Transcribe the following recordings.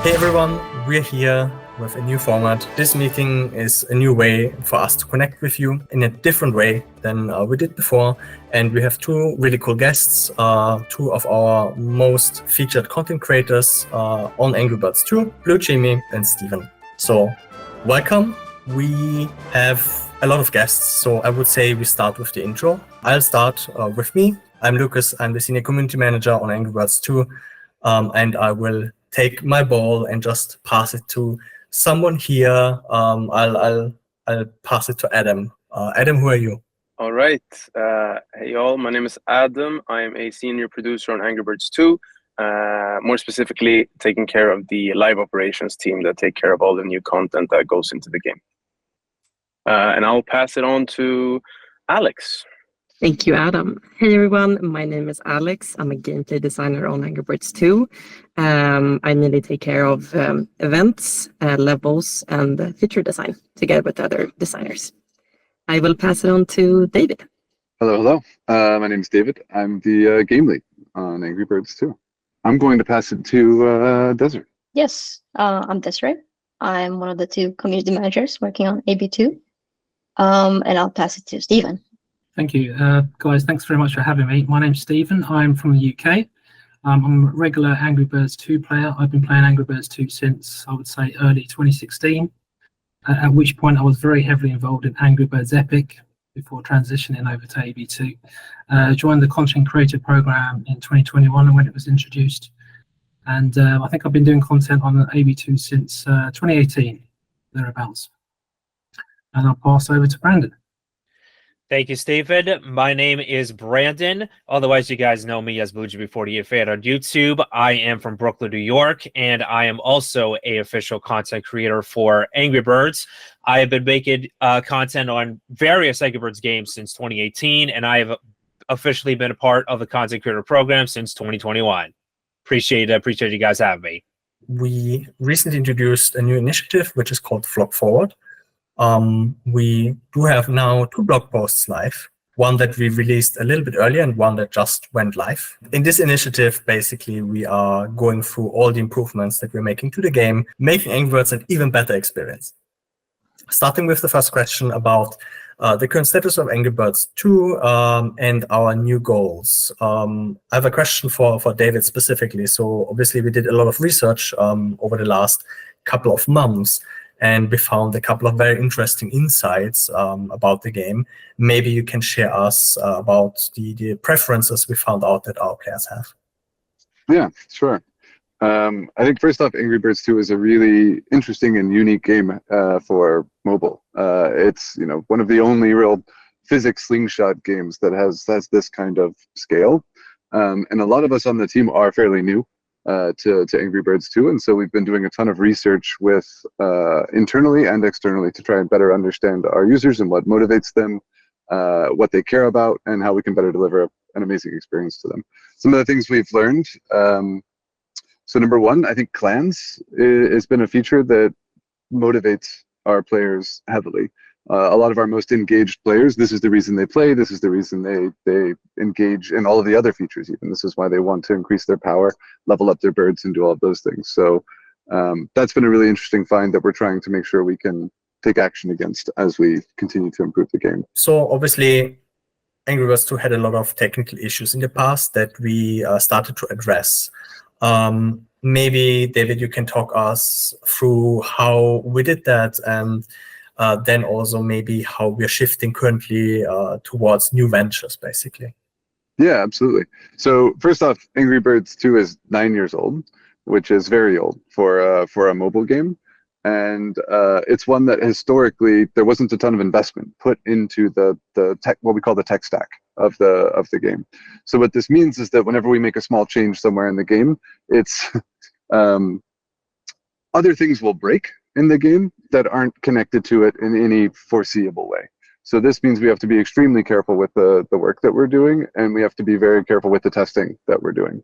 Hey everyone, we're here with a new format. This meeting is a new way for us to connect with you in a different way than we did before. And we have two really cool guests, two of our most featured content creators on Angry Birds 2, BlueJimmie and Steven. So welcome. We have a lot of guests, so I would say we start with the intro. I'll start with me. I'm Lucas. I'm the Senior Community Manager on Angry Birds 2, and I will take my ball and just pass it to someone here. I'll pass it to Adam. Adam, who are you? All right. Hey all, my name is Adam. I am a senior producer on Angry Birds 2. More specifically, taking care of the live operations team that take care of all the new content that goes into the game. And I'll pass it on to Alex. Thank you, Adam. Hey everyone, my name is Alex. I'm a gameplay designer on Angry Birds 2. I mainly take care of events, levels, and feature design together with other designers. I will pass it on to David. Hello. My name is David. I'm the game lead on Angry Birds 2. I'm going to pass it to Desiree. Yes, I'm Desiree. I'm one of the two community managers working on AB2. And I'll pass it to Steven. Thank you. Guys, thanks very much for having me. My name's Steven. I'm from the UK. I'm a regular Angry Birds 2 player. I've been playing Angry Birds 2 since, I would say, early 2016, at which point I was very heavily involved in Angry Birds Epic before transitioning over to AB2. Joined the content creator program in 2021 when it was introduced. And I think I've been doing content on AB2 since 2018, thereabouts. And I'll pass over to Brandon. Thank you, Stephen. My name is Brandon. Otherwise, you guys know me as 𝗙𝗵𝗴𝗶 on YouTube. I am from Brooklyn, New York, and I am also an official content creator for Angry Birds. I have been making content on various Angry Birds games since 2018, and I have officially been a part of the content creator program since 2021. Appreciate you guys having me. We recently introduced a new initiative, which is called Vlog Forward. We do have now 2 blog posts live, one that we released a little bit earlier and one that just went live. In this initiative, basically, we are going through all the improvements that we're making to the game, making Angry Birds an even better experience. Starting with the first question about the current status of Angry Birds 2 and our new goals. I have a question for David specifically. So obviously, we did a lot of research over the last couple of months. And we found a couple of very interesting insights about the game. Maybe you can share us about the preferences we found out that our players have. Yeah, sure. I think first off, Angry Birds 2 is a really interesting and unique game for mobile. It's one of the only real physics slingshot games that has this kind of scale. And a lot of us on the team are fairly new to Angry Birds 2, and so we've been doing a ton of research with internally and externally to try and better understand our users and what motivates them, what they care about, and how we can better deliver an amazing experience to them. Some of the things we've learned, so number one, I think clans has been a feature that motivates our players heavily. A lot of our most engaged players, this is the reason they play, this is the reason they engage in all of the other features even. This is why they want to increase their power, level up their birds, and do all of those things. So that's been a really interesting find that we're trying to make sure we can take action against as we continue to improve the game. So obviously, Angry Birds 2 had a lot of technical issues in the past that we started to address. Maybe, David, you can talk us through how we did that, and then also maybe how we're shifting currently towards new ventures, basically. Yeah, absolutely. So first off, Angry Birds 2 is 9 years old, which is very old for a mobile game. And it's one that historically there wasn't a ton of investment put into the tech, what we call the tech stack of the game. So what this means is that whenever we make a small change somewhere in the game, it's other things will break in the game that aren't connected to it in any foreseeable way. So this means we have to be extremely careful with the work that we're doing, and we have to be very careful with the testing that we're doing.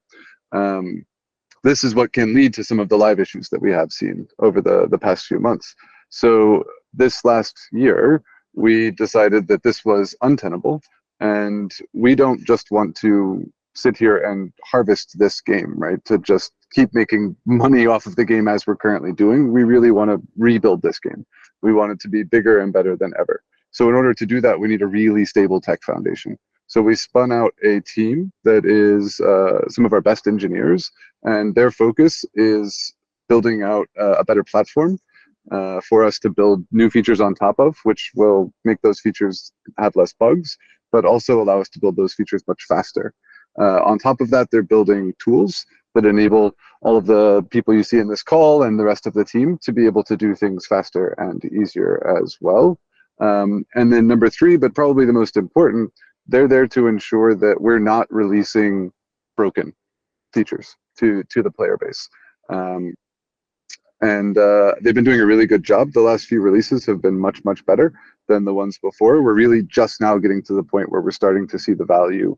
This is what can lead to some of the live issues that we have seen over the past few months. So this last year, we decided that this was untenable, and we don't just want to sit here and harvest this game, right? To just keep making money off of the game as we're currently doing. We really want to rebuild this game. We want it to be bigger and better than ever. So in order to do that, we need a really stable tech foundation. So we spun out a team that is some of our best engineers, and their focus is building out a better platform for us to build new features on top of, which will make those features have less bugs, but also allow us to build those features much faster. On top of that, they're building tools that enable all of the people you see in this call and the rest of the team to be able to do things faster and easier as well. And then number 3, but probably the most important, they're there to ensure that we're not releasing broken features to the player base. And they've been doing a really good job. The last few releases have been much, much better than the ones before. We're really just now getting to the point where we're starting to see the value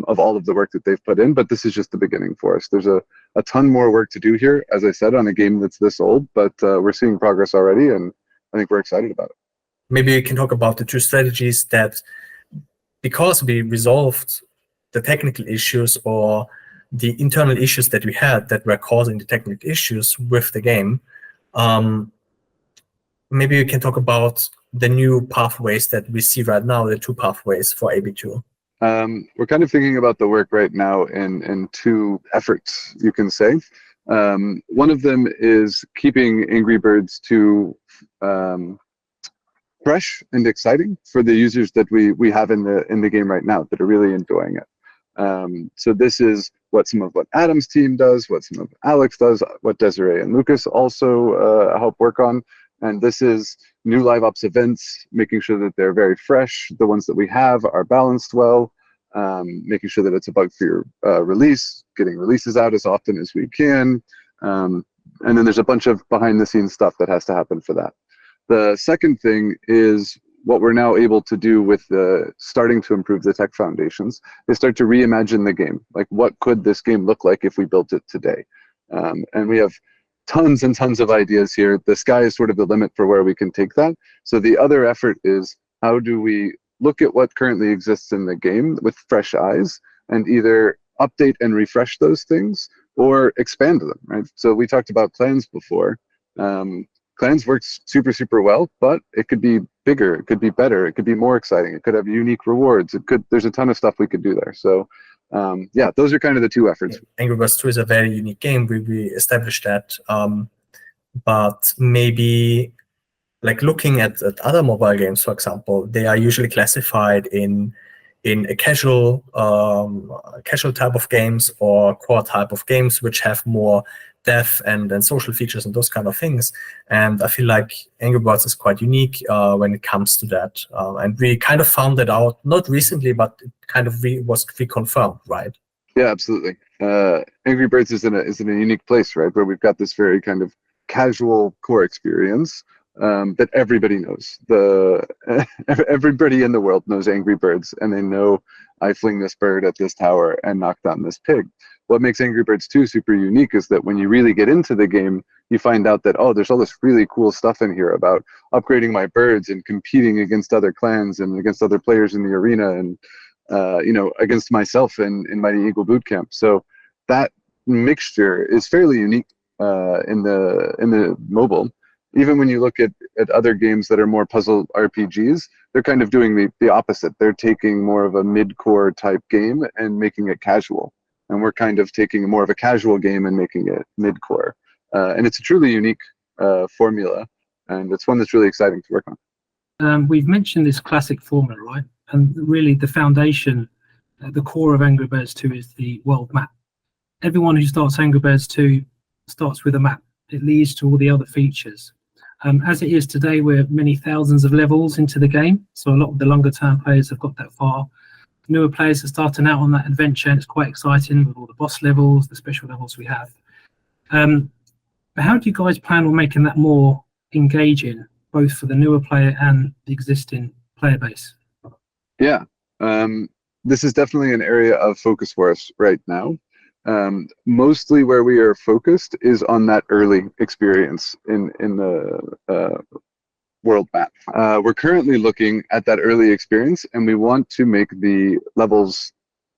of all of the work that they've put in, but this is just the beginning for us. There's a ton more work to do here, as I said, on a game that's this old, but we're seeing progress already, and I think we're excited about it. Maybe we can talk about the 2 strategies that, because we resolved the technical issues or the internal issues that we had that were causing the technical issues with the game, maybe we can talk about the new pathways that we see right now, the 2 pathways for AB2. We're kind of thinking about the work right now in 2 efforts, you can say. One of them is keeping Angry Birds 2 fresh and exciting for the users that we have in the game right now that are really enjoying it. So this is what some of what Adam's team does, what some of Alex does, what Desiree and Lucas also help work on. And this is new Liveops events, making sure that they're very fresh. The ones that we have are balanced well, making sure that it's a bug-free release, getting releases out as often as we can. And then there's a bunch of behind-the-scenes stuff that has to happen for that. The second thing is what we're now able to do with starting to improve the tech foundations is start to reimagine the game. Like, what could this game look like if we built it today? And we have tons and tons of ideas here. The sky is sort of the limit for where we can take that. So the other effort is, how do we look at what currently exists in the game with fresh eyes and either update and refresh those things or expand them, right? So we talked about clans before. Clans works super, super well, but it could be bigger, it could be better, it could be more exciting, it could have unique rewards, there's a ton of stuff we could do there. So yeah, those are kind of the 2 efforts. Angry Birds 2 is a very unique game. We established that, but maybe like looking at other mobile games, for example, they are usually classified in a casual type of games or core type of games, which have more depth and social features and those kind of things. And I feel like Angry Birds is quite unique when it comes to that. And we kind of found that out, not recently, but it kind of was reconfirmed, right? Yeah, absolutely. Angry Birds is in a unique place, right, where we've got this very kind of casual core experience that everybody knows. Everybody in the world knows Angry Birds, and they know I fling this bird at this tower and knock down this pig. What makes Angry Birds 2 super unique is that when you really get into the game, you find out that, oh, there's all this really cool stuff in here about upgrading my birds and competing against other clans and against other players in the arena and you know, against myself in Mighty Eagle Boot Camp. So that mixture is fairly unique in the mobile. Even when you look at other games that are more puzzle RPGs, they're kind of doing the opposite. They're taking more of a mid-core type game and making it casual. And we're kind of taking more of a casual game and making it mid-core. And it's a truly unique formula, and it's one that's really exciting to work on. We've mentioned this classic formula, right? And really the foundation, the core of Angry Birds 2 is the world map. Everyone who starts Angry Birds 2 starts with a map. It leads to all the other features. As it is today, we're many thousands of levels into the game, so a lot of the longer term players have got that far. Newer players are starting out on that adventure, and it's quite exciting with all the boss levels, the special levels we have. But how do you guys plan on making that more engaging, both for the newer player and the existing player base? Yeah, this is definitely an area of focus for us right now. Mostly where we are focused is on that early experience in the world map. We're currently looking at that early experience, and we want to make the levels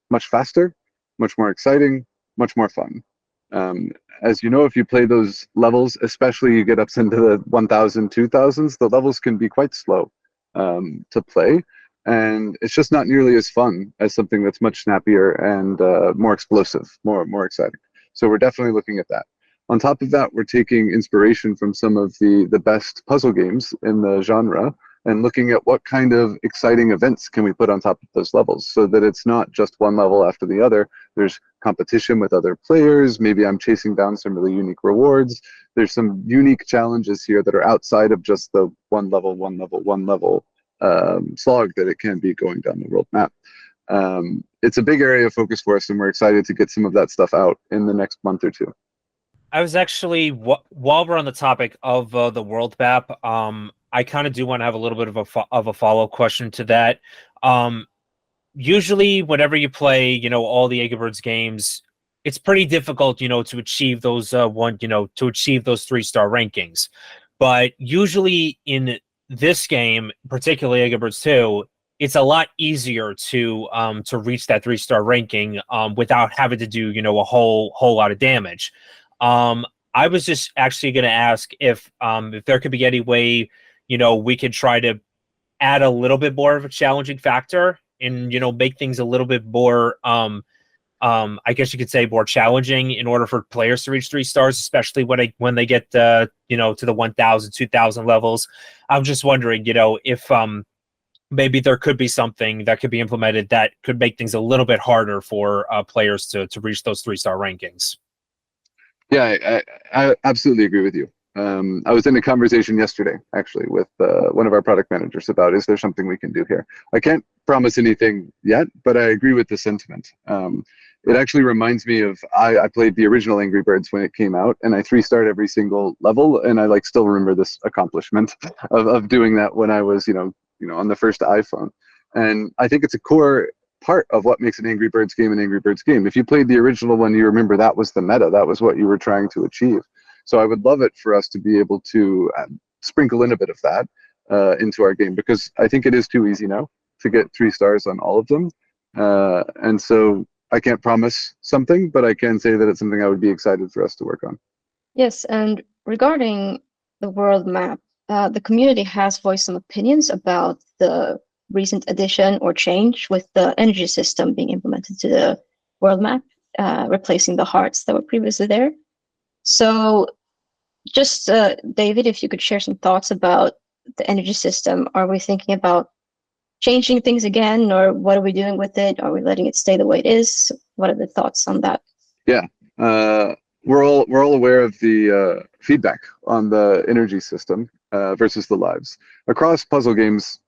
much faster, much more exciting, much more fun. As you know, if you play those levels, especially you get up into the 1000, 2000s, the levels can be quite slow to play. And it's just not nearly as fun as something that's much snappier and more explosive, more exciting. So we're definitely looking at that. On top of that, we're taking inspiration from some of the best puzzle games in the genre and looking at what kind of exciting events can we put on top of those levels so that it's not just one level after the other. There's competition with other players. Maybe I'm chasing down some really unique rewards. There's some unique challenges here that are outside of just the one level slog that it can be going down the world map. It's a big area of focus for us, and we're excited to get some of that stuff out in the next month or two. I was actually, while we're on the topic of the world map, I kind of do want to have a little bit of a follow-up question to that. Usually, whenever you play, all the Angry Birds games, it's pretty difficult, to achieve those to achieve those 3-star rankings. But usually in this game, particularly Angry Birds 2, it's a lot easier to reach that 3-star ranking without having to do, a whole lot of damage. I was just actually going to ask if there could be any way, we could try to add a little bit more of a challenging factor and, make things a little bit more, I guess you could say more challenging in order for players to reach 3 stars, especially when they get, to the 1000, 2000 levels. I'm just wondering, if maybe there could be something that could be implemented that could make things a little bit harder for players to reach those 3-star rankings. Yeah, I absolutely agree with you. I was in a conversation yesterday, actually, with one of our product managers about, is there something we can do here? I can't promise anything yet, but I agree with the sentiment. It actually reminds me of, I played the original Angry Birds when it came out, and I 3-starred every single level, and I still remember this accomplishment of doing that when I was, on the first iPhone. And I think it's a core part of what makes an Angry Birds game an Angry Birds game. If you played the original one, you remember that was the meta, that was what you were trying to achieve. So I would love it for us to be able to sprinkle in a bit of that into our game, because I think it is too easy now to get 3 stars on all of them. And so I can't promise something, but I can say that it's something I would be excited for us to work on. Yes, and regarding the world map, the community has voiced some opinions about the recent addition or change with the energy system being implemented to the world map, replacing the hearts that were previously there. So just, David, if you could share some thoughts about the energy system. Are we thinking about changing things again, or what are we doing with it? Are we letting it stay the way it is? What are the thoughts on that? Yeah, we're all aware of the feedback on the energy system versus the lives. Across puzzle games,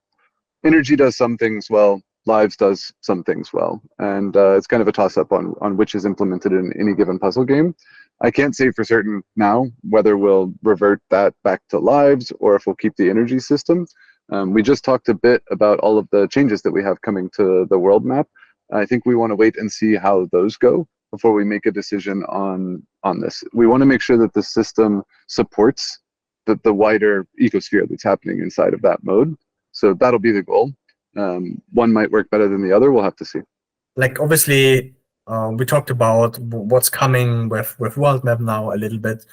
energy does some things well, lives does some things well, and it's kind of a toss-up on which is implemented in any given puzzle game. I can't say for certain now whether we'll revert that back to lives or if we'll keep the energy system. We just talked a bit about all of the changes that we have coming to the world map. I think we want to wait and see how those go before we make a decision on this. We want to make sure that the system supports the wider ecosphere that's happening inside of that mode. So that'll be the goal. One might work better than the other. We'll have to see. Like, obviously, we talked about what's coming with world map now a little bit.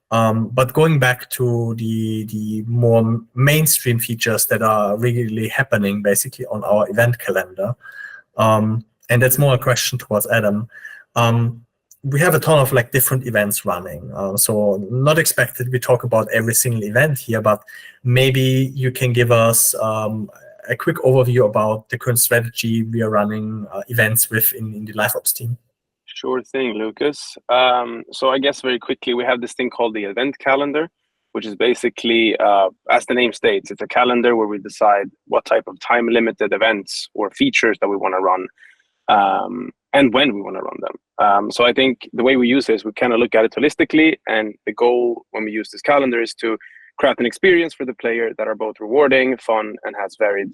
But going back to the more mainstream features that are really happening basically on our event calendar, and that's more a question towards Adam. We have a ton of different events running. So not expected we talk about every single event here, but maybe you can give us a quick overview about the current strategy we are running events with in the Liveops team. Sure thing, Lucas. So I guess very quickly, we have this thing called the event calendar, which is basically, as the name states, it's a calendar where we decide what type of time-limited events or features that we want to run, and when we want to run them. So I think the way we use this, we kind of look at it holistically, and the goal when we use this calendar is to craft an experience for the player that are both rewarding, fun, and has varied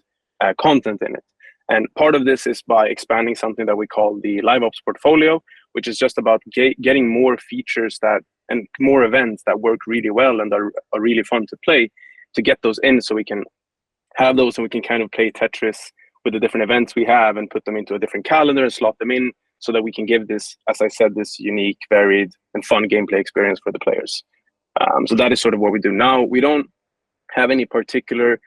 content in it. And part of this is by expanding something that we call the Liveops portfolio, which is just about getting more features and more events that work really well and are really fun to play, to get those in so we can have those and we can kind of play Tetris with the different events we have and put them into a different calendar and slot them in so that we can give this, as I said, this unique, varied, and fun gameplay experience for the players. So that is sort of what we do now. We don't have any particular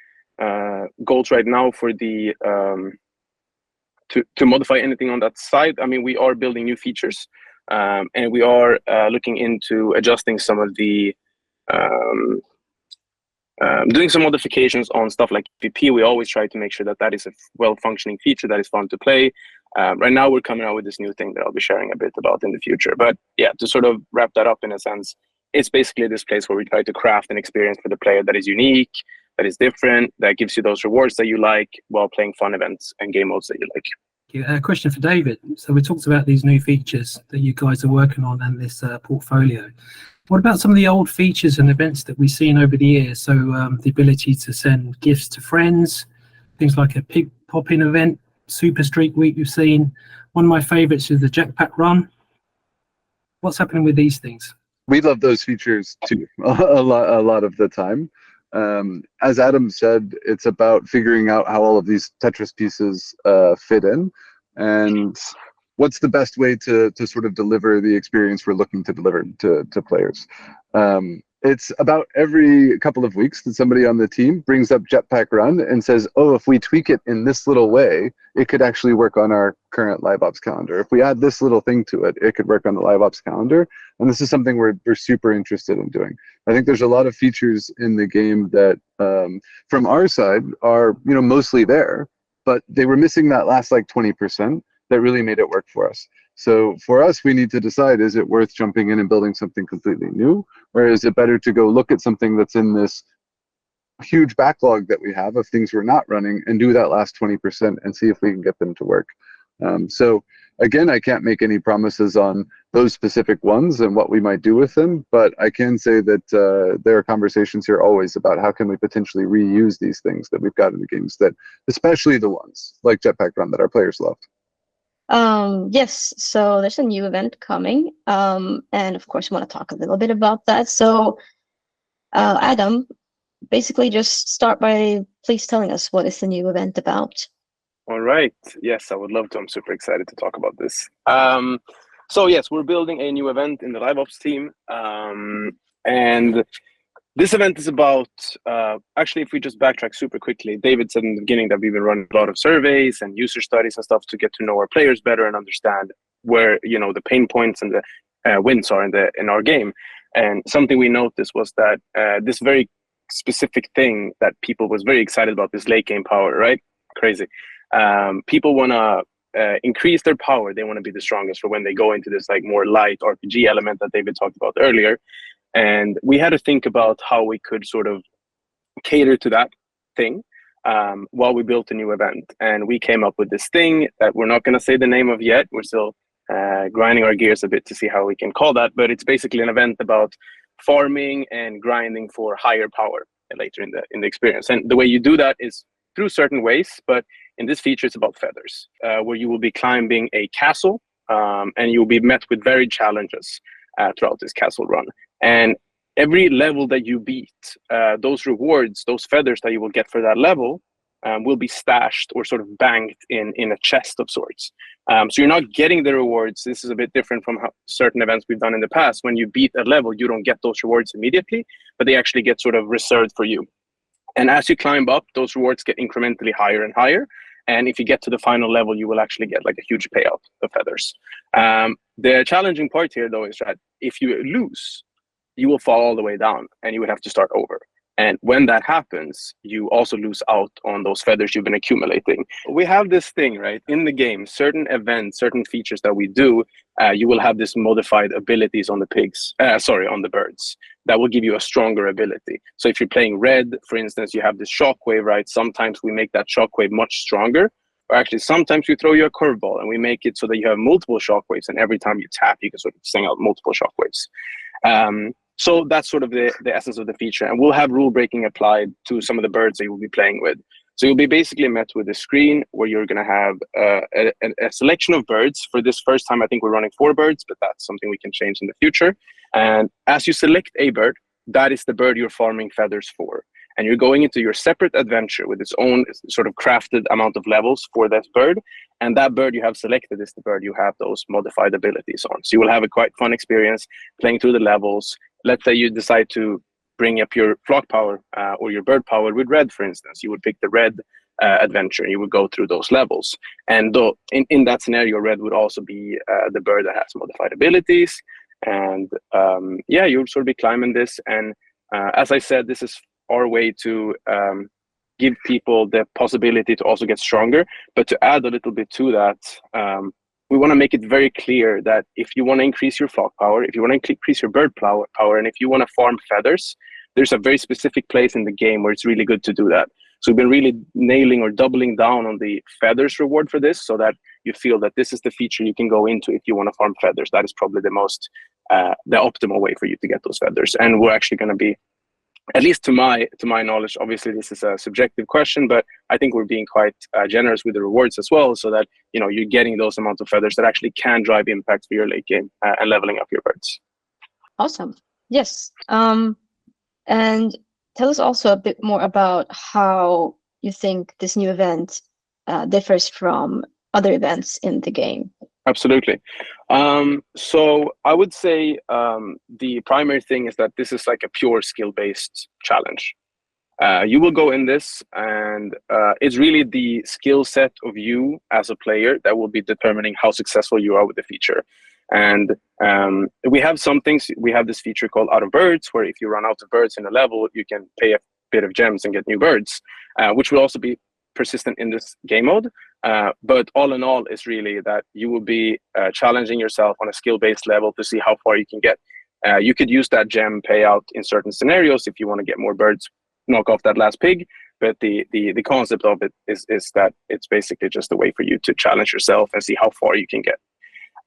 goals right now for the to modify anything on that side. I mean, we are building new features, and we are looking into adjusting some of the doing some modifications on stuff like PvP. We always try to make sure that that is a well-functioning feature that is fun to play. Right now, we're coming out with this new thing that I'll be sharing a bit about in the future. But yeah, to sort of wrap that up in a sense, it's basically this place where we try to craft an experience for the player that is unique, that is different, that gives you those rewards that you like while playing fun events and game modes that you like. A question for David. So we talked about these new features that you guys are working on and this portfolio. What about some of the old features and events that we've seen over the years? So the ability to send gifts to friends, things like a pig pop-in event, Super Streak Week we've seen. One of my favorites is the Jetpack Run. What's happening with these things? We love those features too, a lot of the time. As Adam said, it's about figuring out how all of these Tetris pieces fit in, and what's the best way to sort of deliver the experience we're looking to deliver to players. It's about every couple of weeks that somebody on the team brings up Jetpack Run and says, oh, if we tweak it in this little way, it could actually work on our current Liveops calendar. If we add this little thing to it, it could work on the Liveops calendar. And this is something we're super interested in doing. I think there's a lot of features in the game that, from our side, are mostly there, but they were missing that last like 20% that really made it work for us. So for us, we need to decide, is it worth jumping in and building something completely new? Or is it better to go look at something that's in this huge backlog that we have of things we're not running and do that last 20% and see if we can get them to work? So again, I can't make any promises on those specific ones and what we might do with them, but I can say that there are conversations here always about how can we potentially reuse these things that we've got in the games, that especially the ones like Jetpack Run that our players loved. Yes, so there's a new event coming, and of course we want to talk a little bit about that. So Adam, basically just start by please telling us what is the new event about. All right. Yes, I would love to. I'm super excited to talk about this. So yes, we're building a new event in the Liveops team, and this event is about, actually, if we just backtrack super quickly, David said in the beginning that we've been running a lot of surveys and user studies and stuff to get to know our players better and understand where, the pain points and the wins are in our game. And something we noticed was that this very specific thing that people was very excited about, this late game power, right? Crazy. People want to increase their power. They want to be the strongest for when they go into this like more light RPG element that David talked about earlier. And we had to think about how we could sort of cater to that thing while we built a new event. And we came up with this thing that we're not going to say the name of yet. We're still grinding our gears a bit to see how we can call that. But it's basically an event about farming and grinding for higher power later in the experience. And the way you do that is through certain ways. But in this feature, it's about feathers, where you will be climbing a castle and you'll be met with varied challenges throughout this castle run. And every level that you beat, those rewards, those feathers that you will get for that level will be stashed or sort of banked in a chest of sorts. So you're not getting the rewards. This is a bit different from certain events we've done in the past. When you beat a level, you don't get those rewards immediately, but they actually get sort of reserved for you. And as you climb up, those rewards get incrementally higher and higher. And if you get to the final level, you will actually get like a huge payout of feathers. The challenging part here, though, is that if you lose, you will fall all the way down and you would have to start over. And when that happens, you also lose out on those feathers you've been accumulating. We have this thing, right? In the game, certain events, certain features that we do, you will have this modified abilities on the on the birds that will give you a stronger ability. So if you're playing red, for instance, you have this shockwave, right? Sometimes we make that shockwave much stronger. Or actually, sometimes we throw you a curveball and we make it so that you have multiple shockwaves. And every time you tap, you can sort of sing out multiple shockwaves. So that's sort of the essence of the feature. And we'll have rule breaking applied to some of the birds that you'll be playing with. So you'll be basically met with a screen where you're going to have a selection of birds. For this first time, I think we're running 4 birds, but that's something we can change in the future. And as you select a bird, that is the bird you're farming feathers for. and you're going into your separate adventure with its own sort of crafted amount of levels for that bird. And that bird you have selected is the bird you have those modified abilities on. So you will have a quite fun experience playing through the levels. Let's say you decide to bring up your flock power or your bird power with red, for instance. You would pick the red adventure, and you would go through those levels. And though in that scenario, red would also be the bird that has modified abilities. And yeah, you'll sort of be climbing this. And as I said, this is our way to give people the possibility to also get stronger. But to add a little bit to that, we want to make it very clear that if you want to increase your flock power, if you want to increase your bird power, and if you want to farm feathers, there's a very specific place in the game where it's really good to do that. So we've been really nailing or doubling down on the feathers reward for this, so that you feel that this is the feature you can go into if you want to farm feathers. That is probably the most, the optimal way for you to get those feathers. And we're actually going to be, at least to my knowledge, obviously this is a subjective question, but I think we're being quite generous with the rewards as well, so that you're getting those amounts of feathers that actually can drive impact for your late game and leveling up your birds. Awesome. Yes. And tell us also a bit more about how you think this new event differs from other events in the game. Absolutely. So I would say the primary thing is that this is like a pure skill-based challenge. You will go in this, and it's really the skill set of you as a player that will be determining how successful you are with the feature. And we have some things. We have this feature called Out of Birds, where if you run out of birds in a level, you can pay a bit of gems and get new birds, which will also be persistent in this game mode. But all in all, is really that you will be challenging yourself on a skill-based level to see how far you can get. You could use that gem payout in certain scenarios if you want to get more birds, knock off that last pig. But the concept of it is that it's basically just a way for you to challenge yourself and see how far you can get.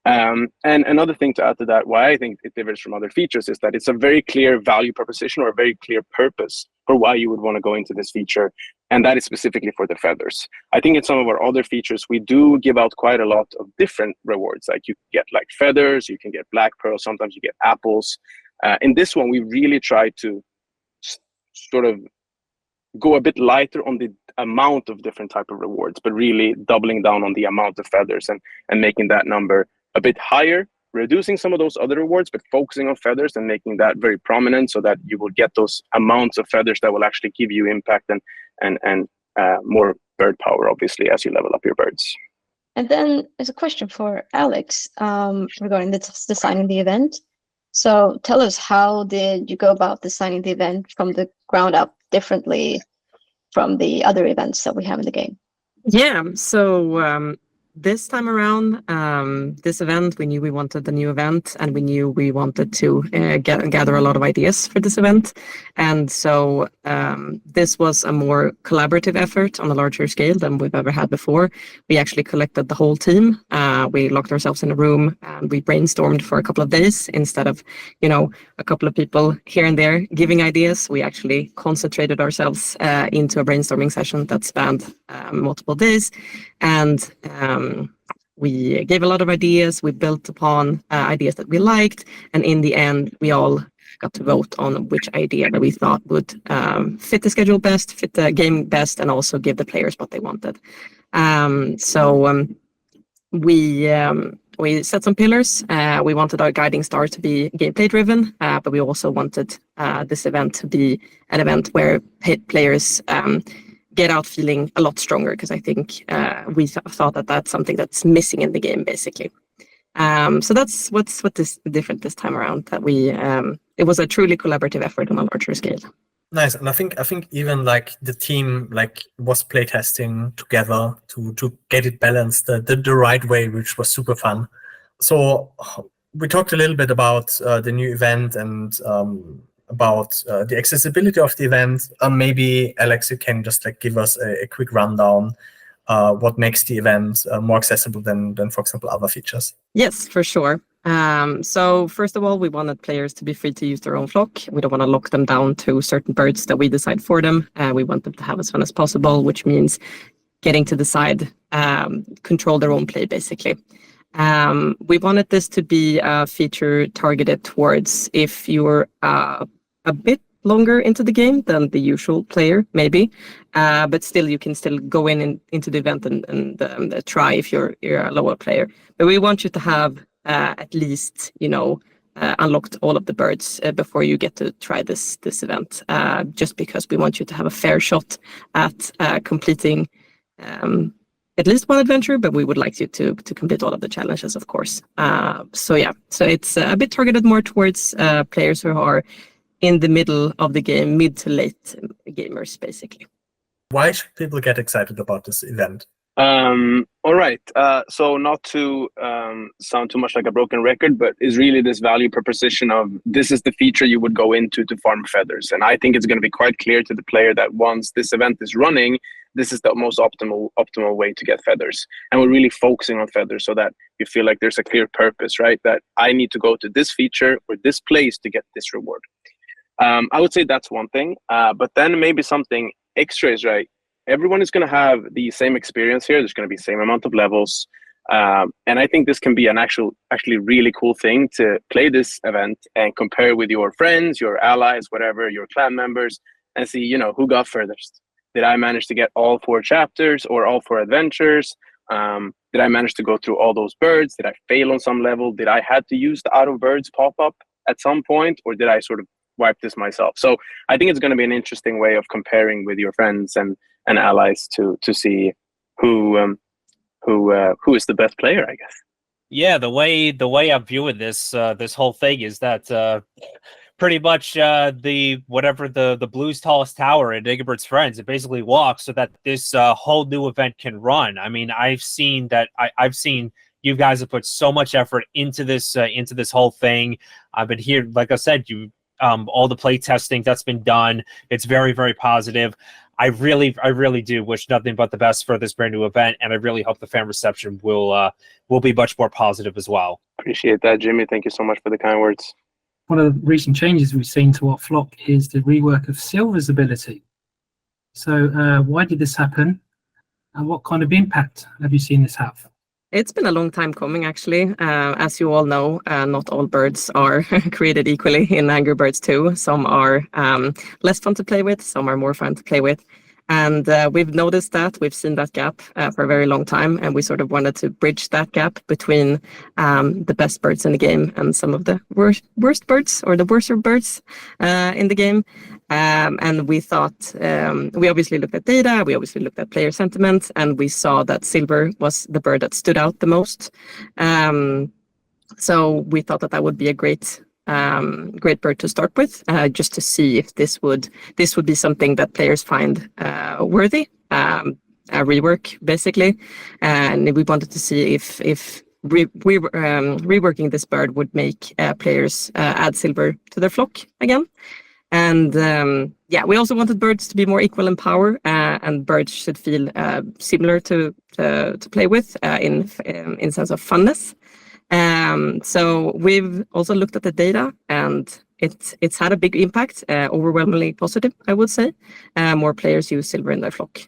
And another thing to add to that, why I think it differs from other features, is that it's a very clear value proposition or a very clear purpose for why you would want to go into this feature. And that is specifically for the feathers. I think in some of our other features, we do give out quite a lot of different rewards. Like you get like feathers, you can get black pearl, sometimes you get apples. In this one, we really try to sort of go a bit lighter on the amount of different type of rewards, but really doubling down on the amount of feathers and making that number a bit higher, reducing some of those other rewards, but focusing on feathers and making that very prominent, so that you will get those amounts of feathers that will actually give you impact and more bird power, obviously, as you level up your birds. And then there's a question for Alex regarding the designing the event. So tell us, how did you go about designing the event from the ground up differently from the other events that we have in the game? Yeah, so this time around, this event, we knew we wanted the new event, and we knew we wanted to gather a lot of ideas for this event. And so this was a more collaborative effort on a larger scale than we've ever had before. We actually collected the whole team. We locked ourselves in a room and we brainstormed for a couple of days instead of, a couple of people here and there giving ideas. We actually concentrated ourselves into a brainstorming session that spanned multiple days. And we gave a lot of ideas. We built upon ideas that we liked. And in the end, we all got to vote on which idea that we thought would fit the schedule best, fit the game best, and also give the players what they wanted. So we set some pillars. We wanted our guiding star to be gameplay driven, but we also wanted this event to be an event where players get out feeling a lot stronger, because I think we thought that that's something that's missing in the game, basically. So that's what is different this time around, that we it was a truly collaborative effort on a larger scale. Nice. And I think even like the team was playtesting together to get it balanced the right way, which was super fun. So we talked a little bit about the new event and about the accessibility of the event. Maybe Alex, you can just give us a quick rundown what makes the event more accessible than, for example, other features. Yes, for sure. So first of all, we wanted players to be free to use their own flock. We don't want to lock them down to certain birds that we decide for them. We want them to have as fun as possible, which means getting to decide, control their own play, basically. We wanted this to be a feature targeted towards if you're a bit longer into the game than the usual player, maybe. But still, you can still go into the event and try if you're a lower player. But we want you to have at least, unlocked all of the birds before you get to try this event. Just because we want you to have a fair shot at completing at least one adventure, but we would like you to complete all of the challenges, of course. So it's a bit targeted more towards players who are in the middle of the game, mid to late gamers, basically. Why should people get excited about this event? All right. So not to sound too much like a broken record, but is really this value proposition of this is the feature you would go into to farm feathers. And I think it's going to be quite clear to the player that once this event is running, this is the most optimal way to get feathers. And we're really focusing on feathers so that you feel like there's a clear purpose, right? That I need to go to this feature or this place to get this reward. I would say that's one thing. But then maybe something extra is, right? Everyone is going to have the same experience here. There's going to be the same amount of levels. And I think this can be an actually really cool thing to play this event and compare with your friends, your allies, whatever, your clan members, and see, who got furthest. Did I manage to get all 4 chapters or all 4 adventures? Did I manage to go through all those birds? Did I fail on some level? Did I had to use the out of birds pop-up at some point? Or did I sort of wipe this myself? So I think it's going to be an interesting way of comparing with your friends and allies to see who is the best player, I guess. Yeah, the way I'm viewing this this whole thing is that pretty much the Blue's tallest tower and Egbert's friends, it basically walks so that this whole new event can run. I mean, I've seen you guys have put so much effort into this whole thing. I've been here, like I said, all the play testing that's been done, it's very, very positive. I really do wish nothing but the best for this brand new event, and I really hope the fan reception will be much more positive as well. Appreciate that, Jimmy. Thank you so much for the kind words. One of the recent changes we've seen to our flock is the rework of 𝗙𝗹's ability. So why did this happen, and what kind of impact have you seen this have? It's been a long time coming, actually. As you all know, not all birds are created equally in Angry Birds 2. Some are less fun to play with, some are more fun to play with. And we've noticed that, we've seen that gap for a very long time, and we sort of wanted to bridge that gap between the best birds in the game and some of the worst birds, or the worser birds in the game. And we thought, we obviously looked at data, we obviously looked at player sentiment, and we saw that 𝗙𝗹 was the bird that stood out the most. So we thought that would be a great bird to start with, just to see if this would be something that players find worthy, a rework basically. And we wanted to see if reworking this bird would make players add 𝗙𝗹 to their flock again. And we also wanted birds to be more equal in power, and birds should feel similar to play with in sense of funness. So we've also looked at the data, and it's had a big impact, overwhelmingly positive, I would say. More players use 𝗙𝗹 in their flock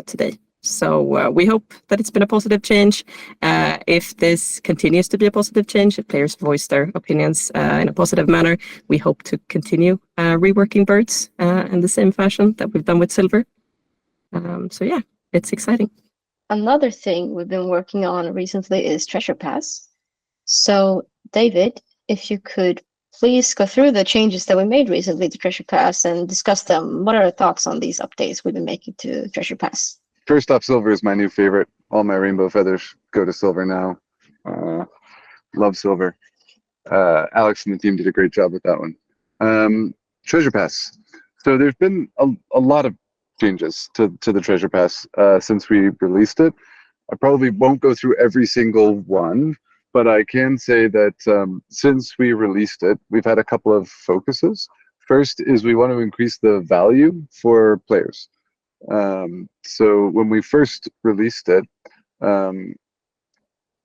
today. So we hope that it's been a positive change. If this continues to be a positive change, if players voice their opinions in a positive manner, we hope to continue reworking birds in the same fashion that we've done with 𝗙𝗹. So yeah, it's exciting. Another thing we've been working on recently is Treasure Pass. So David, if you could please go through the changes that we made recently to Treasure Pass and discuss them. What are your thoughts on these updates we've been making to Treasure Pass? First off, 𝗙𝗹 is my new favorite. All my rainbow feathers go to 𝗙𝗹 now. Love 𝗙𝗹. Alex and the team did a great job with that one. Treasure Pass. So there's been a lot of changes to the Treasure Pass since we released it. I probably won't go through every single one, but I can say that since we released it, we've had a couple of focuses. First is we want to increase the value for players. So when we first released it,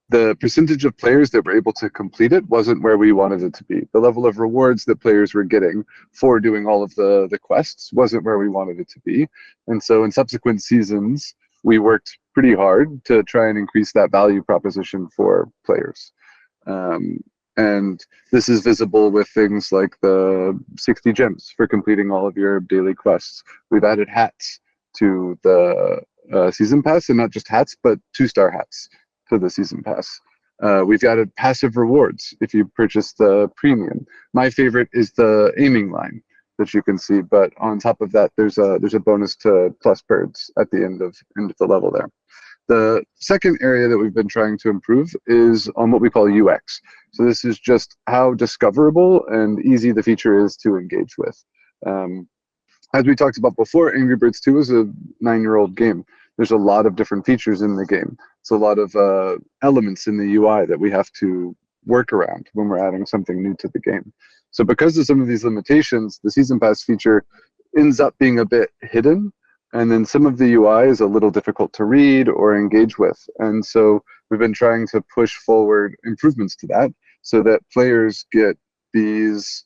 the percentage of players that were able to complete it wasn't where we wanted it to be. The level of rewards that players were getting for doing all of the quests wasn't where we wanted it to be. And so in subsequent seasons, we worked pretty hard to try and increase that value proposition for players. And this is visible with things like the 60 gems for completing all of your daily quests. We've added hats to the season pass, and not just hats, but 2-star hats to the season pass. We've added passive rewards if you purchase the premium. My favorite is the aiming line that you can see, but on top of that, there's a bonus to plus birds at the end of the level there. The second area that we've been trying to improve is on what we call UX. So this is just how discoverable and easy the feature is to engage with. As we talked about before, Angry Birds 2 is a 9-year-old game. There's a lot of different features in the game. It's a lot of elements in the UI that we have to work around when we're adding something new to the game. So because of some of these limitations, the Season Pass feature ends up being a bit hidden, and then some of the UI is a little difficult to read or engage with. And so we've been trying to push forward improvements to that so that players get these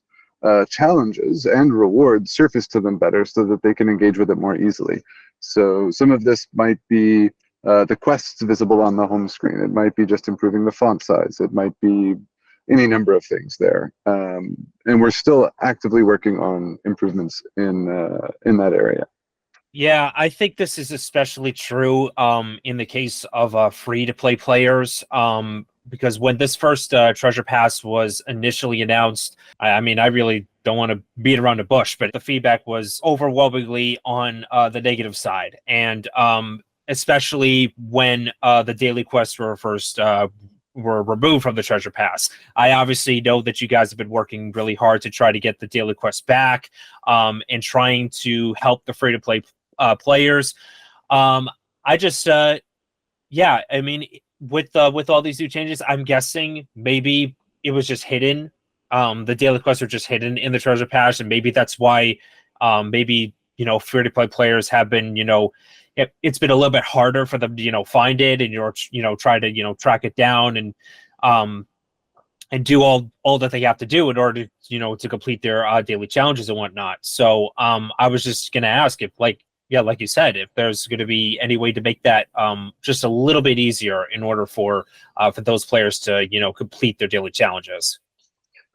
challenges and rewards surfaced to them better so that they can engage with it more easily. So some of this might be the quests visible on the home screen. It might be just improving the font size. It might be any number of things there. And we're still actively working on improvements in that area. Yeah, I think this is especially true in the case of free-to-play players, because when this first Treasure Pass was initially announced, I mean, I really don't want to beat around the bush, but the feedback was overwhelmingly on the negative side, and especially when the daily quests were first were removed from the Treasure Pass. I obviously know that you guys have been working really hard to try to get the daily quests back, and trying to help the free-to-play players. I just yeah, I mean, with all these new changes, I'm guessing maybe it was just hidden. The daily quests are just hidden in the Treasure Pass, and maybe that's why maybe, you know, free-to-play players have been, you know, it's been a little bit harder for them to, you know, find it and try to, you know, track it down and do all that they have to do in order to, you know, to complete their daily challenges and whatnot. So I was just gonna ask if, like, yeah, like you said, if there's going to be any way to make that just a little bit easier in order for those players to, you know, complete their daily challenges.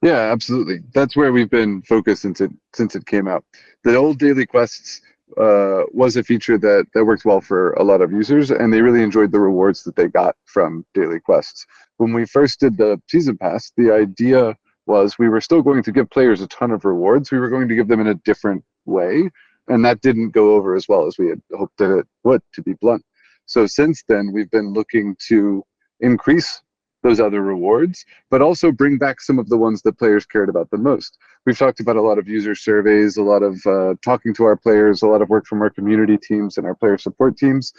Yeah, absolutely. That's where we've been focused since it came out. The old daily quests was a feature that worked well for a lot of users, and they really enjoyed the rewards that they got from daily quests. When we first did the Season Pass, the idea was we were still going to give players a ton of rewards. We were going to give them in a different way. And that didn't go over as well as we had hoped that it would, to be blunt. So since then, we've been looking to increase those other rewards, but also bring back some of the ones that players cared about the most. We've talked about a lot of user surveys, a lot of talking to our players, a lot of work from our community teams and our player support teams,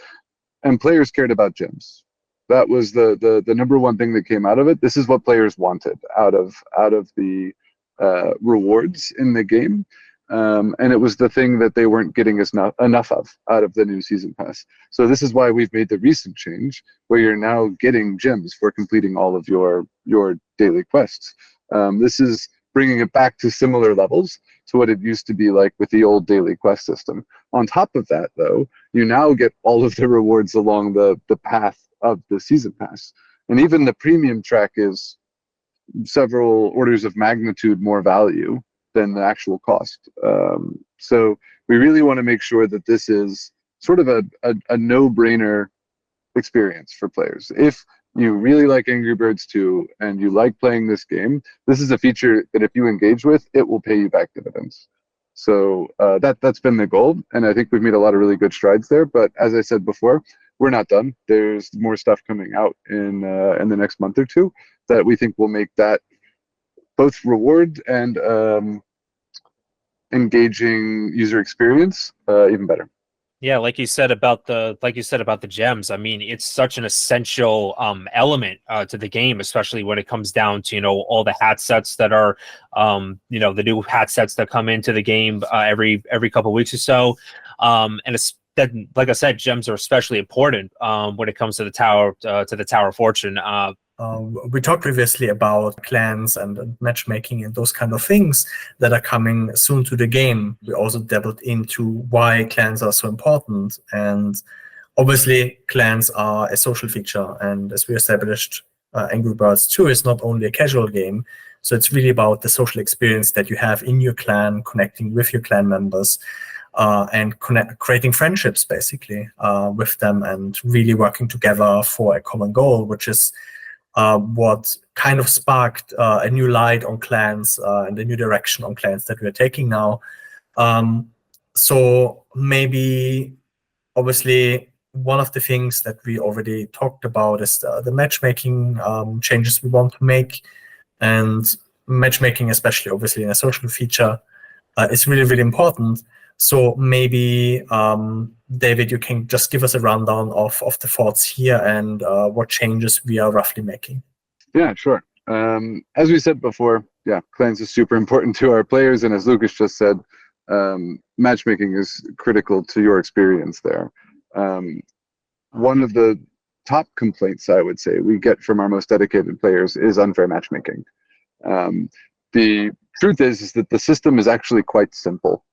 and players cared about gems. That was the number one thing that came out of it. This is what players wanted out of the rewards in the game. And it was the thing that they weren't getting enough of out of the new Season Pass. So this is why we've made the recent change where you're now getting gems for completing all of your daily quests. This is bringing it back to similar levels to what it used to be like with the old daily quest system. On top of that, though, you now get all of the rewards along the path of the Season Pass. And even the premium track is several orders of magnitude more value than the actual cost. So we really want to make sure that this is sort of a no-brainer experience for players. If you really like Angry Birds 2 and you like playing this game, this is a feature that if you engage with, it will pay you back dividends. So that's been the goal, and I think we've made a lot of really good strides there. But as I said before, we're not done. There's more stuff coming out in the next month or two that we think will make that both reward and engaging user experience even better. Yeah, like you said about the gems. I mean, it's such an essential element to the game, especially when it comes down to, you know, all the hat sets that are you know, the new hat sets that come into the game every couple of weeks or so. And it's that, like I said, gems are especially important when it comes to the Tower of Fortune. We talked previously about clans and matchmaking and those kind of things that are coming soon to the game. We also dabbled into why clans are so important. And obviously, clans are a social feature. And as we established Angry Birds 2 is not only a casual game, so it's really about the social experience that you have in your clan, connecting with your clan members, and creating friendships, basically, with them, and really working together for a common goal, which is what kind of sparked a new light on clans and a new direction on clans that we're taking now. So maybe, obviously, one of the things that we already talked about is the matchmaking changes we want to make. And matchmaking, especially obviously in a social feature, is really, really important. So maybe, David, you can just give us a rundown of the thoughts here and what changes we are roughly making. Yeah, sure. As we said before, yeah, clans is super important to our players. And as Lucas just said, matchmaking is critical to your experience there. One of the top complaints, I would say, we get from our most dedicated players is unfair matchmaking. The truth is that the system is actually quite simple.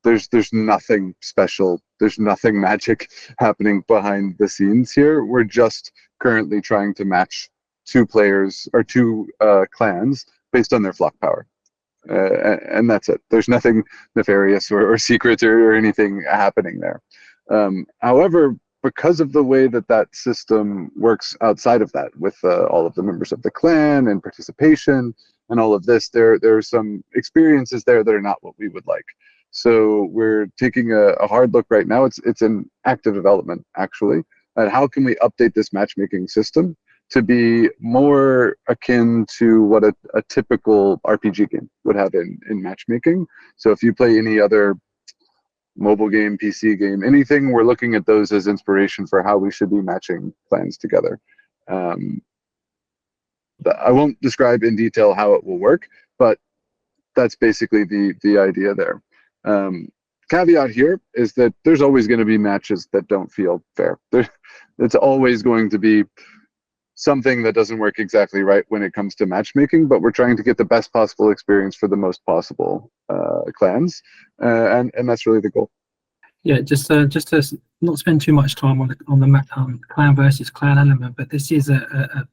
There's nothing special. There's nothing magic happening behind the scenes here. We're just currently trying to match two players or two clans based on their flock power. And that's it. There's nothing nefarious or secret or anything happening there. However, because of the way that system works outside of that, with all of the members of the clan and participation and all of this, there are some experiences there that are not what we would like. So we're taking a hard look right now. It's in active development, actually, at how can we update this matchmaking system to be more akin to what a typical RPG game would have in matchmaking. So if you play any other mobile game, PC game, anything, we're looking at those as inspiration for how we should be matching clans together. I won't describe in detail how it will work, but that's basically the idea there. Caveat here is that there's always going to be matches that don't feel fair. It's always going to be something that doesn't work exactly right when it comes to matchmaking, but we're trying to get the best possible experience for the most possible clans, and that's really the goal. Yeah, just to not spend too much time on the clan versus clan element, but this is a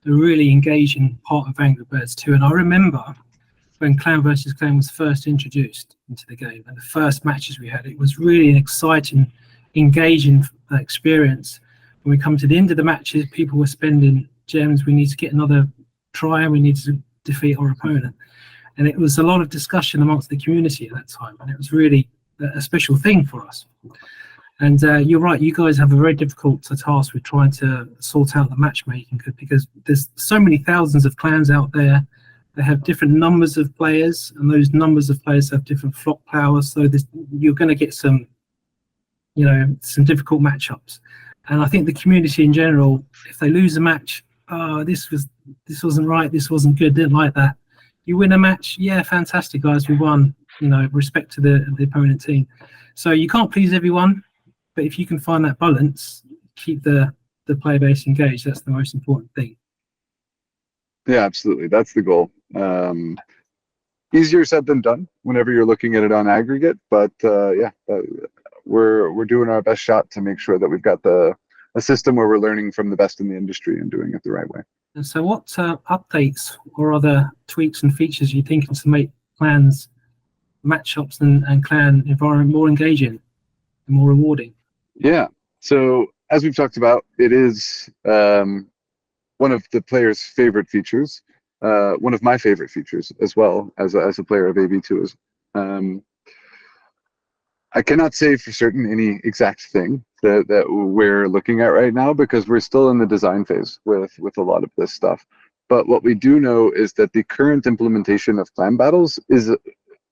really engaging part of Angry Birds 2. And I remember when clan versus clan was first introduced into the game, and the first matches we had, it was really an exciting, engaging experience. When we come to the end of the matches, people were spending gems. We need to get another try, and we need to defeat our opponent. And it was a lot of discussion amongst the community at that time, and it was really a special thing for us. And you're right, you guys have a very difficult task with trying to sort out the matchmaking, because there's so many thousands of clans out there. They have different numbers of players, and those numbers of players have different flock powers. So you're going to get some difficult matchups. And I think the community in general, if they lose a match, this wasn't right, this wasn't good, didn't like that. You win a match, yeah, fantastic, guys, we won. Respect to the opponent team. So you can't please everyone, but if you can find that balance, keep the player base engaged. That's the most important thing. Yeah, absolutely. That's the goal. Easier said than done whenever you're looking at it on aggregate, but we're doing our best shot to make sure that we've got a system where we're learning from the best in the industry and doing it the right way. And so what updates or other tweaks and features are you thinking to make clans, matchups and clan environment more engaging and more rewarding? Yeah, so as we've talked about, it is one of the players' favorite features, one of my favorite features as well as a player of AB2. I cannot say for certain any exact thing that we're looking at right now, because we're still in the design phase with a lot of this stuff. But what we do know is that the current implementation of clan battles is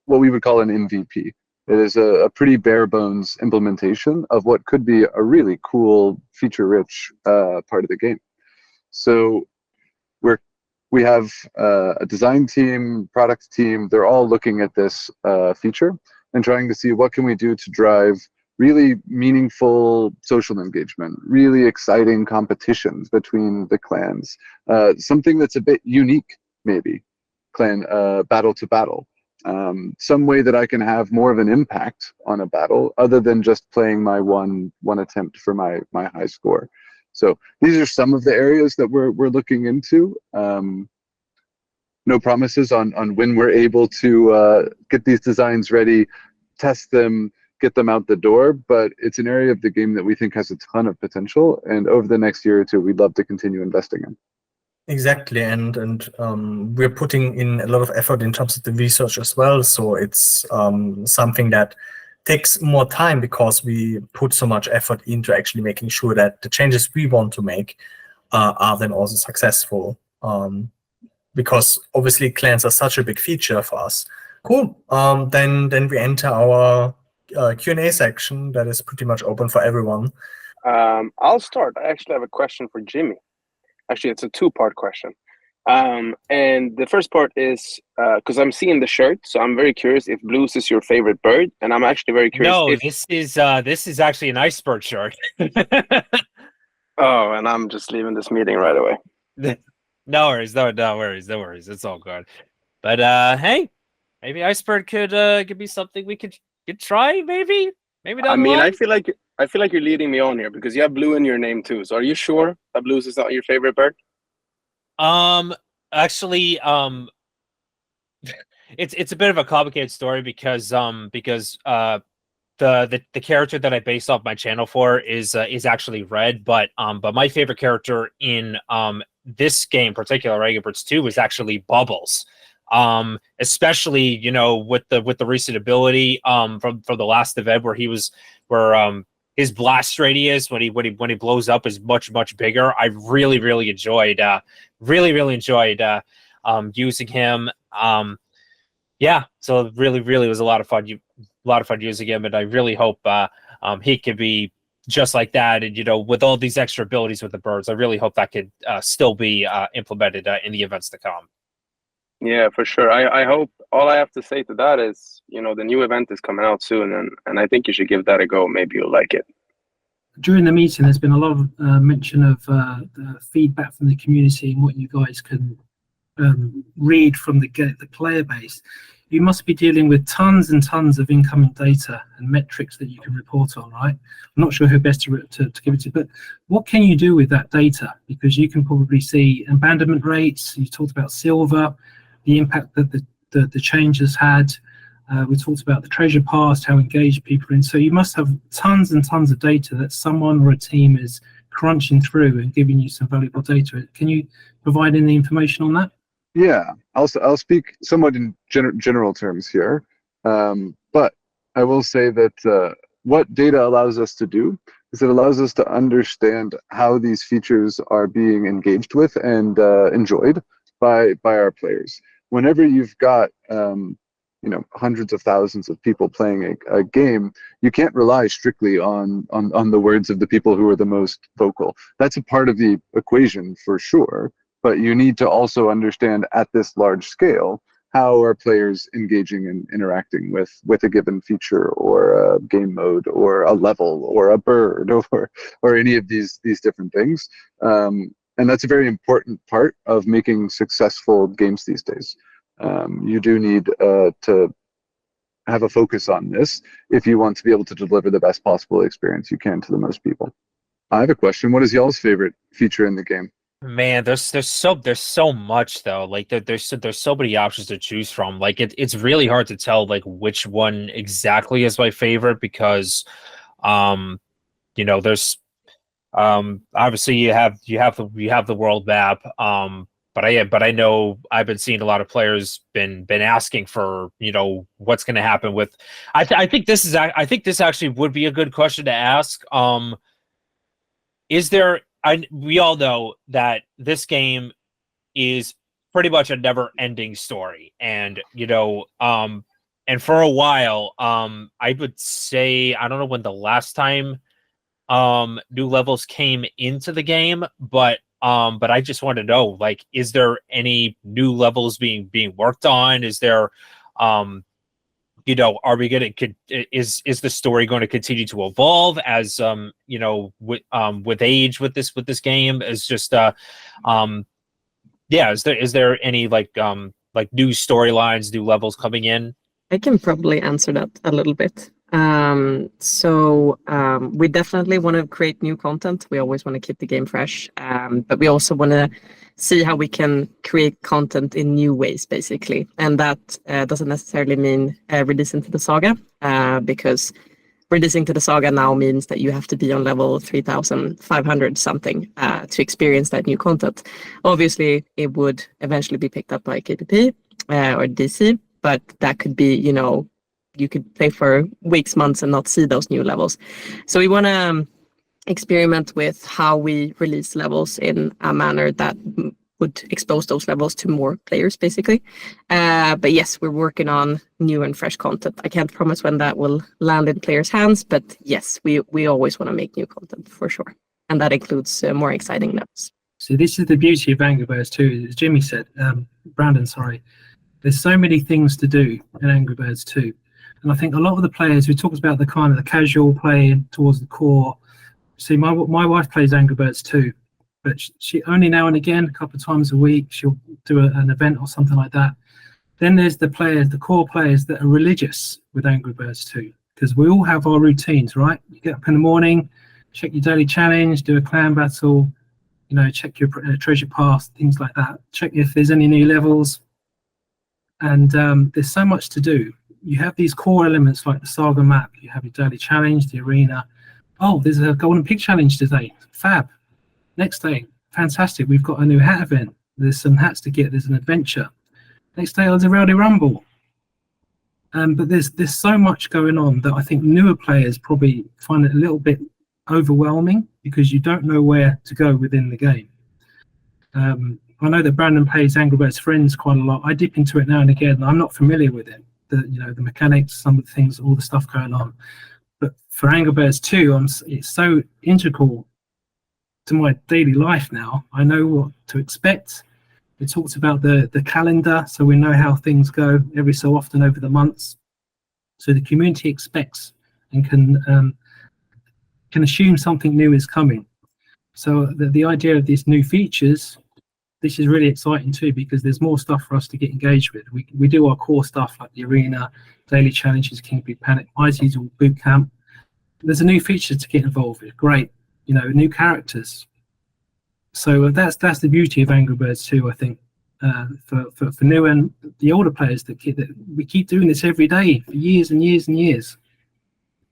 what we would call an MVP. It is a pretty bare bones implementation of what could be a really cool, feature-rich part of the game. So we have a design team, product team. They're all looking at this feature and trying to see what can we do to drive really meaningful social engagement, really exciting competitions between the clans, something that's a bit unique, maybe, clan battle to battle. Some way that I can have more of an impact on a battle other than just playing my one attempt for my high score. So these are some of the areas that we're looking into. No promises on when we're able to get these designs ready, test them, get them out the door, but it's an area of the game that we think has a ton of potential, and over the next year or two, we'd love to continue investing in. Exactly, and we're putting in a lot of effort in terms of the research as well. So it's something that takes more time because we put so much effort into actually making sure that the changes we want to make are then also successful. Because obviously clans are such a big feature for us. Cool. Then we enter our Q&A section that is pretty much open for everyone. I'll start. I actually have a question for Jimmy. Actually, it's a two-part question. And the first part is, because I'm seeing the shirt, so I'm very curious if blues is your favorite bird, and I'm actually very curious. No, this is actually an iceberg shirt. Oh, and I'm just leaving this meeting right away. No worries, no worries. It's all good. But hey, maybe iceberg could be something we could try. Maybe down I mean, the line. I feel like you're leading me on here because you have blue in your name too. So are you sure that blues is not your favorite bird? Actually, it's a bit of a complicated story because the character that I based off my channel for is actually red, but my favorite character in this game, particular Angry Birds 2, is actually Bubbles. Especially with the recent ability from the last event where his blast radius when he blows up is much bigger. I really enjoyed using him. Yeah, so it really was a lot of fun using him, and I really hope he could be just like that. And with all these extra abilities with the birds, I really hope that could still be implemented in the events to come. Yeah, for sure. I hope. All I have to say to that is, the new event is coming out soon, and I think you should give that a go. Maybe you'll like it. During the meeting, there's been a lot of mention of the feedback from the community and what you guys can read from the player base. You must be dealing with tons and tons of incoming data and metrics that you can report on, right? I'm not sure who best to give it to, but what can you do with that data? Because you can probably see abandonment rates. You talked about silver, the impact that the change has had. We talked about the treasure past, how engaged people are in. So you must have tons and tons of data that someone or a team is crunching through and giving you some valuable data. Can you provide any information on that? Yeah, I'll speak somewhat in general terms here, but I will say that what data allows us to do is it allows us to understand how these features are being engaged with and enjoyed by our players. Whenever you've got hundreds of thousands of people playing a game, you can't rely strictly on the words of the people who are the most vocal. That's a part of the equation for sure. But you need to also understand at this large scale how are players engaging and interacting with a given feature or a game mode or a level or a bird or any of these different things. And that's a very important part of making successful games these days. You do need to have a focus on this if you want to be able to deliver the best possible experience you can to the most people. I have a question. What is y'all's favorite feature in the game? Man, there's so much though. Like there's so many options to choose from. Like it's really hard to tell like which one exactly is my favorite because there's obviously you have the world map. But I know I've been seeing a lot of players been asking for what's going to happen with. I think this actually would be a good question to ask. Is there? We all know that this game is pretty much a never-ending story, and and for a while, I would say I don't know when the last time new levels came into the game, but I just want to know, like, is there any new levels being worked on? Is there are we going to is the story going to continue to evolve as with age with this game? Is just is there any like new storylines, new levels coming in? I can probably answer that a little bit. We definitely want to create new content. We always want to keep the game fresh, but we also want to see how we can create content in new ways, basically. And that doesn't necessarily mean releasing to the saga, because releasing to the saga now means that you have to be on level 3,500 something to experience that new content. Obviously, it would eventually be picked up by KPP or DC, but that could be, you could play for weeks, months, and not see those new levels. So we want to experiment with how we release levels in a manner that would expose those levels to more players, basically. But yes, we're working on new and fresh content. I can't promise when that will land in players' hands, but yes, we always want to make new content for sure. And that includes more exciting levels. So this is the beauty of Angry Birds 2, as Jimmy said, Brandon, sorry. There's so many things to do in Angry Birds 2. And I think a lot of the players, we talked about the kind of the casual play towards the core. See, my wife plays Angry Birds 2, but she only now and again, a couple of times a week, she'll do an event or something like that. Then there's the players, the core players that are religious with Angry Birds 2, because we all have our routines, right? You get up in the morning, check your daily challenge, do a clan battle, check your treasure path, things like that. Check if there's any new levels. And there's so much to do. You have these core elements like the saga map. You have your daily challenge, the arena. Oh, there's a golden pig challenge today. Fab. Next day, fantastic. We've got a new hat event. There's some hats to get. There's an adventure. Next day, there's a rowdy rumble. But there's so much going on that I think newer players probably find it a little bit overwhelming because you don't know where to go within the game. I know that Brandon plays Angry Birds Friends quite a lot. I dip into it now and again. I'm not familiar with it. The mechanics, some of the things, all the stuff going on. But for Angry Birds 2, it's so integral to my daily life now. I know what to expect. We talked about the calendar, so we know how things go every so often over the months. So the community expects and can assume something new is coming. So the idea of these new features, this is really exciting too, because there's more stuff for us to get engaged with. We do our core stuff like the arena, daily challenges, King Big Panic, Mighty's or boot camp. There's a new feature to get involved with. Great, new characters. So that's the beauty of Angry Birds 2, I think, for new and the older players that we keep doing this every day for years and years and years.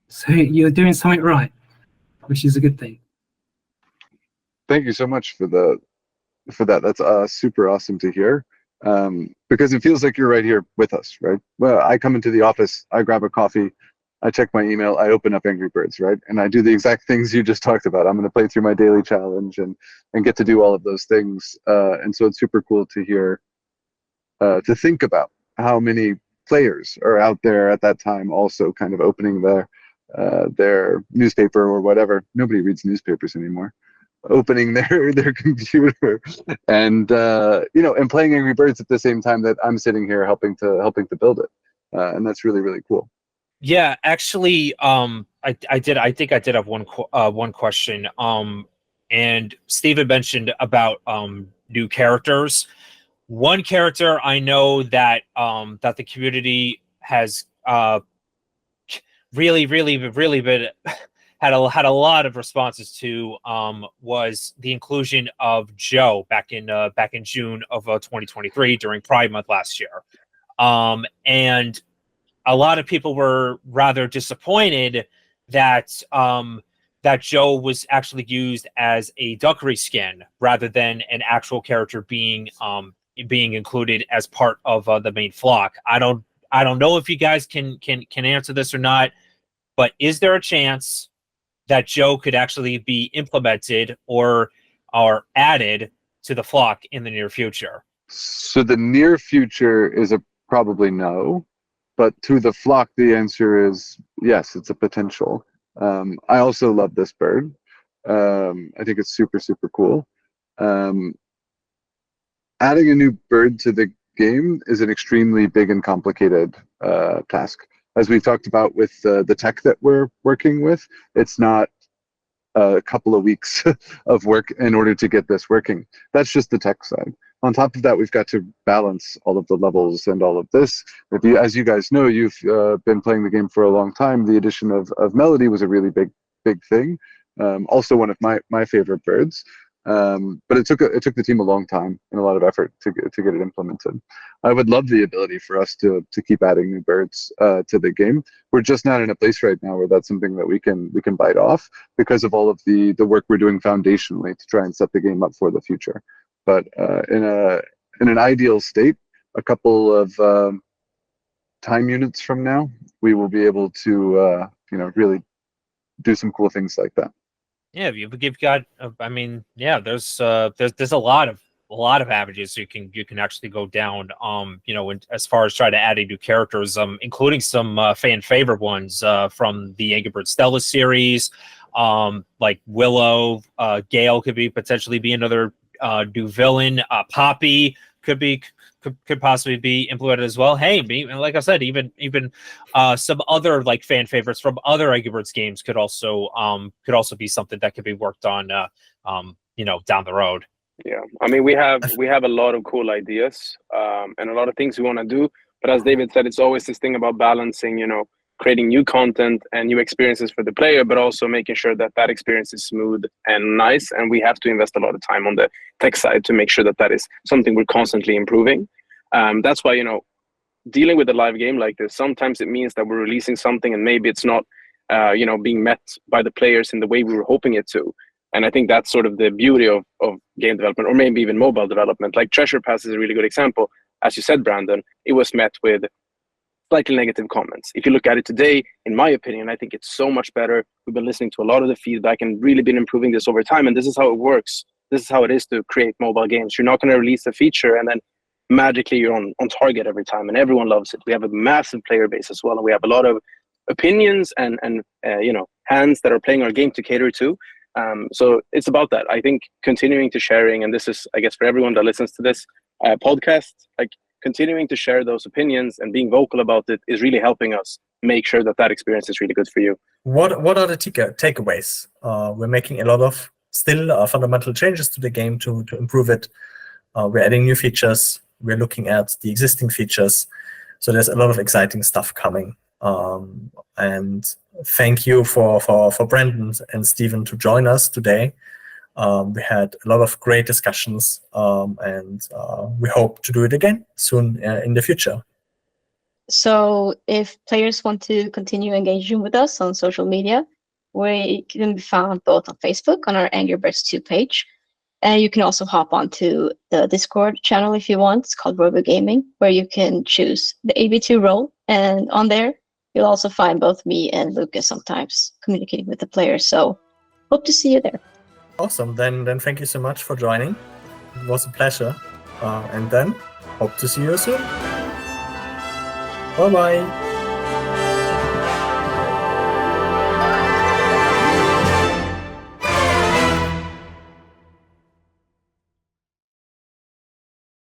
So you're doing something right, which is a good thing. Thank you so much for that. That's super awesome to hear, because it feels like you're right here with us, right? Well, I come into the office, I grab a coffee, I check my email, I open up Angry Birds, right? And I do the exact things you just talked about. I'm going to play through my daily challenge and get to do all of those things. And so it's super cool to hear, to think about how many players are out there at that time also kind of opening their newspaper or whatever. Nobody reads newspapers anymore. Opening their computer and and playing Angry Birds at the same time that I'm sitting here helping to build it, and that's really, really cool. Yeah, actually, I think I did have one question. And Steven mentioned about new characters. One character I know that that the community has really been had a lot of responses to was the inclusion of Joe back in June of 2023 during Pride Month last year, and a lot of people were rather disappointed that that Joe was actually used as a duckery skin rather than an actual character being included as part of the main flock. I don't know if you guys can answer this or not, but is there a chance that Joe could actually be implemented or added to the flock in the near future? So the near future is a probably no, but to the flock, the answer is yes, it's a potential. I also love this bird. I think it's super, super cool. Adding a new bird to the game is an extremely big and complicated task. As we've talked about with the tech that we're working with, it's not a couple of weeks of work in order to get this working. That's just the tech side. On top of that, we've got to balance all of the levels and all of this. As you guys know, you've been playing the game for a long time. The addition of melody was a really big thing. Also one of my favorite birds. But it took the team a long time and a lot of effort to get it implemented. I would love the ability for us to keep adding new birds to the game. We're just not in a place right now where that's something that we can bite off because of all of the work we're doing foundationally to try and set the game up for the future. But in an ideal state, a couple of time units from now, we will be able to really do some cool things like that. Yeah, you've got. I mean, yeah, there's a lot of avenues you can actually go down. As far as trying to add new characters, including some fan favorite ones from the Angry Birds Stellar series, like Willow, Gale could potentially be another new villain. Poppy could possibly be implemented as well. Hey, like I said, even some other like fan favorites from other Angry Birds games could also be something that could be worked on down the road. Yeah, I mean, we have a lot of cool ideas and a lot of things we want to do, but as David said, it's always this thing about balancing, creating new content and new experiences for the player, but also making sure that experience is smooth and nice. And we have to invest a lot of time on the tech side to make sure that is something we're constantly improving. That's why, dealing with a live game like this, sometimes it means that we're releasing something and maybe it's not, being met by the players in the way we were hoping it to. And I think that's sort of the beauty of game development, or maybe even mobile development. Like Treasure Pass is a really good example. As you said, Brandon, it was met with slightly negative comments. If you look at it today, in my opinion, I think it's so much better. We've been listening to a lot of the feedback and really been improving this over time. And this is how it works. This is how it is to create mobile games. You're not going to release a feature and then magically you're on target every time and everyone loves it. We have a massive player base as well. And we have a lot of opinions and hands that are playing our game to cater to. So it's about that. I think continuing to sharing, and this is, I guess, for everyone that listens to this podcast, like continuing to share those opinions and being vocal about it is really helping us make sure that experience is really good for you. What are the takeaways? We're making a lot of still fundamental changes to the game to improve it. We're adding new features. We're looking at the existing features. So there's a lot of exciting stuff coming. And thank you for Brandon and Steven to join us today. We had a lot of great discussions, and we hope to do it again soon in the future. So if players want to continue engaging with us on social media, we can be found both on Facebook on our Angry Birds 2 page. And you can also hop onto the Discord channel if you want. It's called Robo Gaming, where you can choose the AB2 role. And on there, you'll also find both me and Lucas sometimes communicating with the players. So hope to see you there. Awesome. Then thank you so much for joining. It was a pleasure. And then hope to see you soon. Bye-bye.